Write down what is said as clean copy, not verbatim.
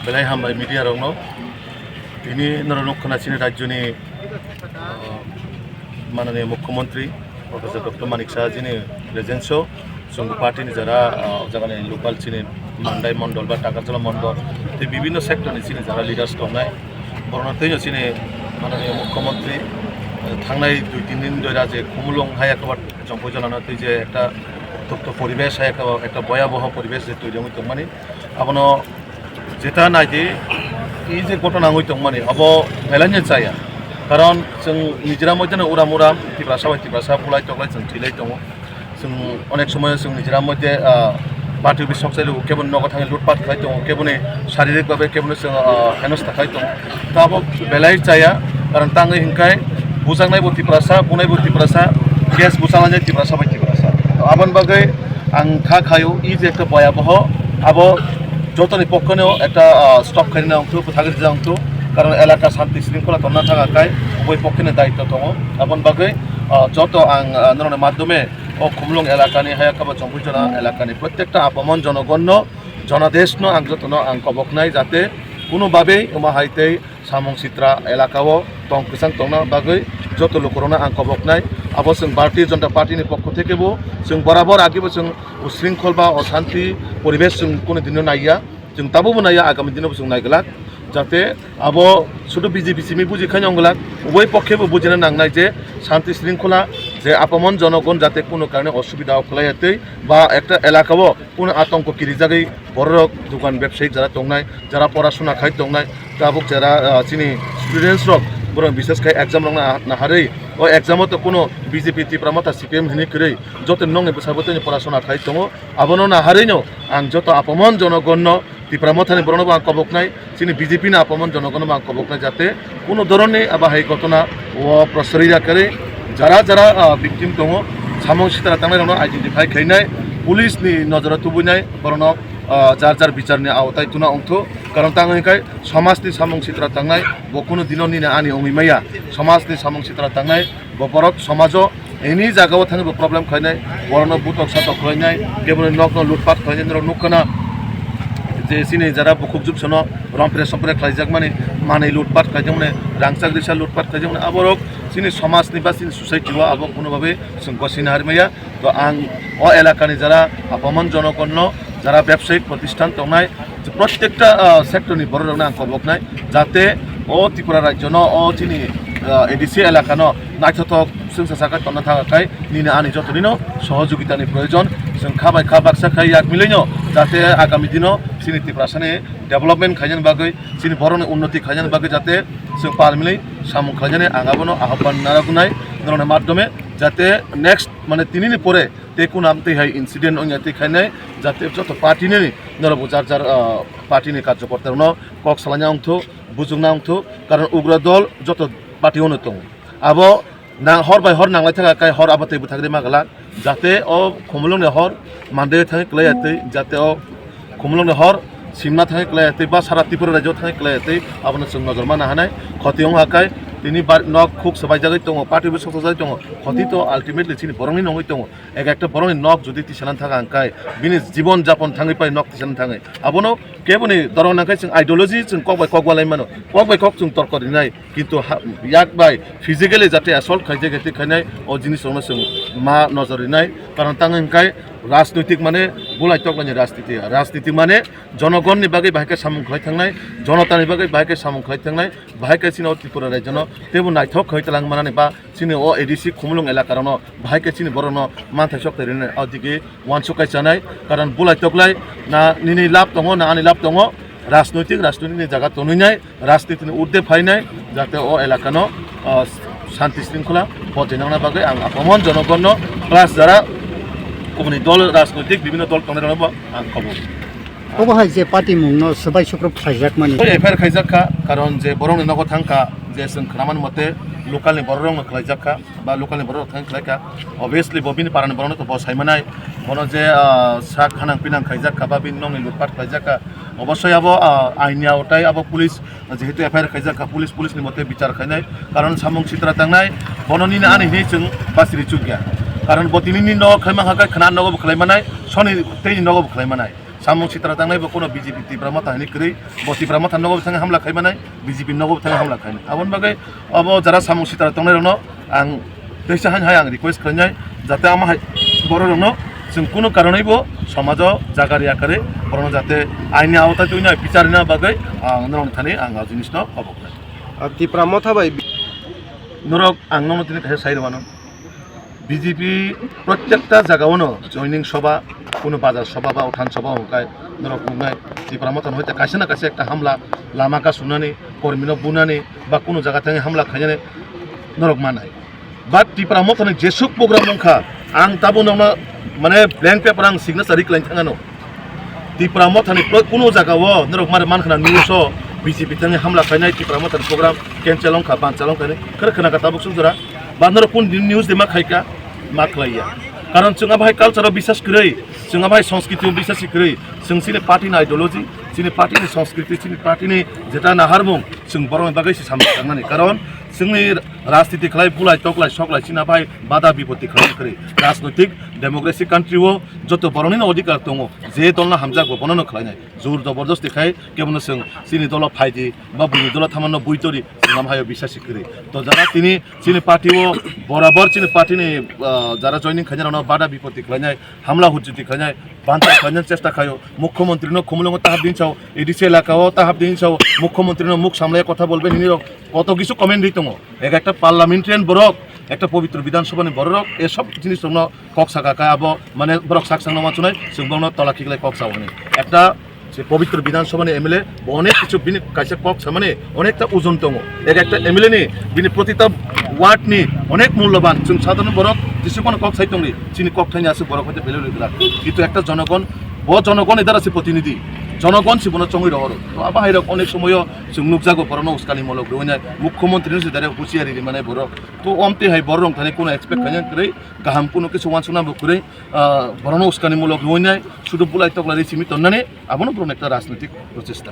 बेलाय हामबाय मिडिया रंनो दिनै नरनखना चिनि राज्यनि माननीय मुख्यमंत्री प्रोफेसर डॉक्टर मानिक साहाजीनि प्रेजेंसआव जों पार्टीनि जरा जागानि लोकाल चिनि मान्दाय मंडल बा टाकाचला मंडल ते विभिन्न सेक्टरनि चिनि जरा लिडार्स दंनाय बरनाथैनो चिनि माननीय मुख्यमंत्री थांनाय 2-3 दिन धरे जे खुमुलुं हायाकाबाद जंपय जानानै तै जे একটা উত্তপ্ত পরিবেশ হায়াকাবাদ একটা ভয়াবহ পরিবেশ যে তৈরি হইতো মানে আবনো যেটা নাই যে এই যে ঘটনা হইতো মানে अब মেলানি চায়া কারণ जों নিজেরা মধ্যে উড়াম উড়াম টিপ্রাসা ফুলাই টকলাই जों থিলাই দङ जों অনেক সময় जों নিজেরা মধ্যে পার্টি অফিস সকসাইলো কেবল নগদ থাঙে লুটপাট খাই দङ কেবনে শারীরিকভাবে কেবনে जों হেনস্থা খাই দङ তা अब বেলাই চায়া কারণ তাङै হিংকাই বুজাंनाय टिप्रासा बुनाय टिप्रासा गेस बुसालांनाय टिप्रासा बाय टिप्रासा आबन बागै आं खाखायो इ जे একটা ভয়াবহ अब যতনি পক্ষনেও একটা স্টপ খাইনা অংশ থাগির যা অংশ কারণ এলাকা শান্তি শৃঙ্খলা তন্না থাকাকাই উভয় পক্ষের দায়িত্ব দङ আবন বাগৈ যত আং নরনের মাধ্যমে ও খুমলুং এলাকানি হায়াকাবাদ জম্পুজনা এলাকানি প্রত্যেকটা আপমন জনগণ্য জনাদেশনো আং যতনো আং কবকনাই যাতে কোনোভাবেই উমাহাইতে সামং সিত্রা এলাকাও তংকসাং তংনা বাগৈ যত লোকরনা आं कबकनाय अब जों भारतीय जनता पार्टीनि पक्ष थेकेबो जों बराबर आगेबो जों उशृंखल बा अशांति परिवेश जों कोनो दिन नाया जों दाबो नाया आगामी दिनाव जों नायगलाक जाते अब शुद्ध बीजेपी सिमी बुजिखाय अंगलाक उभय पक्षेबो बुजिनो नांनाय जे शांति शृंखला जे आपमन जनगण जाते कोनो कारणे असुविधा खलायाते बा একটা এলাকাও কোনো আতঙ্ক কিরিজাগै বড় দোকান ব্যবসায়িক যারা দংনাय যারা পড়াশোনা খাই দংনাय তাবুক যারা চিনি স্টুডেন্টস রক বরং বিশেষ করে एग्जाम रंना नाहारै ओ एग्जाम तो कोनो बीजेपी टिप्रामाता सीपीएम हिनि करै जत नंगे बसाबतनि पराशना खाइ दङ आबनो नाहारैनो आं जत आपमन जनगण टिप्रामाथानि बरनबो आं कबकनाय सिनि बीजेपी ना आपमन जनगण आं कबकनाय जाते कोनो धरननि आबाहाय घटना ओ प्रसरिया करे যারা যারা ভিকটিম दङ सामं सिथारा थांनाय रंनो आइडेन्टिफाइ खायनाय पुलिसनि नजराव तुबुनाय बरनो जार बिचारनि आवताय तुना अंथ कारण तांगैखाय समाजनि सामं सिथारा थांनाय बकुनो दिननि आनि अमिमाया समाजनि सामं सिथारा थांनाय बरक समाजो एनि जागाव थाङो प्रब्लेम खायनाय बरनो बुटक साटक खायनाय केबल नक लुटपाट खायनाय नुखना जे सिनि जारा बुखुबजुब सनो रमप्रे सम्प्रे खायजाक माने लुटपाट खायजाक माने रांसा ग्रिसा लुटपाट खायजाक माने आबरक सिनि समाजनि बा सिनि सोसाइटिव आब कोनोभाबे जों गसिनो हारमाया तो आं अ एलाकानि जारा आपमन जनगण যারা ব্যবসায়িক প্রতিষ্ঠান দংনাय প্রত্যেকটা সেক্টরনি বড় রংনা आं कबकनाय जाते ও ত্রিপুরা রাজ্য ন ও চিনি এডিসি এলাকা ন নাইথক संसा साका तन्ना थाखाय निने आनि जतनिनो सहयोगितानि प्रयोजन जों खाबाय बाक्सा खाय याक मिलैनो जाते आगामी दिनाव सिनि टिप्रासानि डेभलपमेन्ट खायजन बागै सिनि बरनि उन्नति खायजन बागै जाते जों पारमिलै सामु खायजने आंगाबोनो आह्वान नारागुनाय नरने माध्यमे जाते नेक्स्ट माने तिनिनि परे तेकु नामते हाय इन्सिडेंट ओंयाते खायनाय जाते जत पार्टीनि नरबो जार पार्टीनि कार्यकर्तानो कक सालाना अंथ बुजुंना अंथ कारण उग्र दल जत पार्टीनो दङ अब ना हर बाय हर नांलाय थाखाय हर आबादैबो थाग्रे मागला जाते अ खुमलुंनि हर मानदे थाङै क्लायाते जाते अ खुमलुंनि हर सिमना थाङै क्लायाते बा सारा त्रिपुरा राज्योआव थाङै क्लायाते आबनो जों नजर मानो हानाय खतियं हाकाय तिनि नक खुक सबाय जागै दङ पार्टीबो सखजाय दङ खति तो आल्टिमेटली सिनि बरंनि नङै दङ একটা बरंनि नक जुदि तिसानान थाङा आंखाय बिनि जीवन जापन थाङै पाय नक तिसानान थाङै आबनो केबनि दरनाखाय जों आइडियोलॉजी जों कगबाय मानो कगबाय कक जों तर्क दिनाय किन्तु याक बाय फिजिकली जाते असल्ट खायजे गेते खायनाय अ जिनिसनो जों मा नजर दिनाय कारण तांगैखाय राजनैतिक माने बुलाय तकलानि राजनीति माने जनगणनि बागै बाहायके सामुं खाय थांनाय जनतानि बागै बाहायके सामुं खाय थांनाय बाहायके सिनो त्रिपुरा राज्यनो तेबो नायथक खायतलां मानानै बा सिनि अ एडिसि खुमलुं एलाकारनो बाहायके सिनि बरनो मानथाय सकतेरिने अदिगे वानसुकाय जानाय कारण बुलाय तकलाय ना निनि लाभ दङ ना आनि लाभ दङ राजनैतिकनि जागा तनुनाय राजनीतिनि उर्दे फायनाय जाते अ एलाकानो शान्ति शृंखला बजायनांना बागै आं आपमन जनगण प्लास जारा गुबुन दल राजनैतिक विभिन्न दल तंनायबो आं खबर अबहाय जे पार्टी मुंनो सबाय सुक्रब खायजाक माने एफआईआर खायजाखा कारण जे बरंनि नगद थांखा जे जों खोनामान मते लोकालनि बरं खायजाखा बा लोकालनि बरं थां खायका अबियसलि बबिनि पारानि बरं तो बसायमानाय बनो जे सा खानां पिनां खायजाखा बा बिन नंनि लुटपाट खायजाखा अबশ্যই अब आइननि आवताय अब पुलिस जेहेतु एफआईआर खायजाखा पुलिसनि मते बिचार खायनाय कारण सामुं सित्रा थांनाय बननिनि आनि हिनै जों बासिरि चुकिया कारण बतिनि न खायमा हाका खाना नगब खायमानाय सनि तेनि नगब खायमानाय samung sitra tangnai bo kono BJP tiprama tahini kri bo tiprama tan nogo thang hamla khaimanai BJP nogo thang hamla khaini abon bagai abo jara samung sitra tangnai rono ang deisa han hai ang request khanjai jate ama boro rono जों কোনো কারণেই সমাজ জাগারি আকারে বরং যাতে আইনি আওতায় তুই না বিচার না বাগাই নরম থানি আং জিনিস না অবকাশ তিপ্রামো থাবাই নরক আং নমতিনি কাছে সাইর মানো বিজেপি প্রত্যেকটা জায়গাওনো জয়নিং সভা কোনো বাজার সভা বা উঠান সভা হকায় নরক বুঙায় তিপ্রামতন হইতে কাছে না কাছে একটা হামলা লামাকা শুনানি কর্মীনো বুনানি বা কোনো জায়গা থেকে হামলা খাইজানে নরক মানায় বা তিপ্রামতনে যেসব প্রোগ্রাম মুখা আং তাবো নমনা মানে ব্ল্যাঙ্ক পেপার আং সিগনেচাर ক্লাইন থাঙানো তিপ্রামতনে কোনো জায়গাও নরক মারে মানখানা নিউজ বিজেপি থেকে হামলা খাইনাই তিপ্রামতন প্রোগ্রাম ক্যান্সেল লংখা বানচাল লংখানে খরখনা কথা বুকসুজরা বান্দর কোন নিউজ দেমা খাইকা मा खालाया कारण जोंहा बाहाय कालचाराव बिसास करै जोंहा बाहाय संस्कृतियाव बिसास करै जों सिनि पार्टीनि आइडियोलॉजी सिनि पार्टीनि संस्कृति सिनि पार्टीनि जेटा नाहारमुं जों बर'नि बागै सामलायनानै कारण जोंनि राजनीति खालाय बुलाय टकलाय सकलाय सिना बाहाय बादा बिपत्ति खालामखै राजनैतिक डेमोक्रेसि कान्ट्रियाव जत बर'नि अधिकार दङ जे दलना हामजाखौ बनानो खालायनाय जोर जबरदस्ति खाय केवल जों सिनि दल फायदि बा बुनि दल थामानो बुइतरि जोंहा बाहाय बिसास करै तो जारा तिनि सिनि पार्टीयाव बराबर सिनि पार्टीनि যারা জয়নিং খাইজানো বাধা বিপত্তি খাইনায় হামলা হুজ্জুতি খাইনায় বাঞ্চা খাইনার চেষ্টা খায়ো মুখ্যমন্ত্রীনো খুমলঙ্গ তাহাব দিন চাও এডিসি এলাকাও তাহাব দিন চাও মুখ্যমন্ত্রীনো মুখ সামলায় কথা বলবে নিরক কত কিছু কমেন্ট দিত একটা পার্লামেন্টারিয়ান বরক একটা পবিত্র বিধানসভানি বরক এসব জিনিস কক সাকা আবো মানে বরক সাকসাং নামা চুনাই जों তলাখিগলাই কক সাওনি একটা যে পবিত্র বিধানসভানি এমএলএ অনেক কিছু বিনি কাইসে কক সামানে অনেকটা ওজন দङ একটা এমএলএ নি বিনি প্রতিটা ওয়ার্ডনি অনেক মূল্যবান जों সাধারণ বরক যেসব কক সাইতংনি চিনি কক থাইনি আছে বরক হতে বেলে লইলা কিন্তু একটা জনগণ জনগণ এদার আছে প্রতিনিধি জনগণ সিবন চঙ্গি রহর তো বাহির অনেক সময় जों নুকজাগো বরণ উস্কানিমূলক রইনায় মুখ্যমন্ত্রী দারে হুঁশিয়ারি মানে বরক তো অমতে হাই বরং থানে কোনো এক্সপেক্ট খাইনান করে গাহাম কোনো কিছু ওয়ানসুনা বকরে বরণ উস্কানিমূলক রইনায় শুধু বুলাই তকলারি সীমিত নানে আবনো বরণ একটা রাজনৈতিক প্রচেষ্টা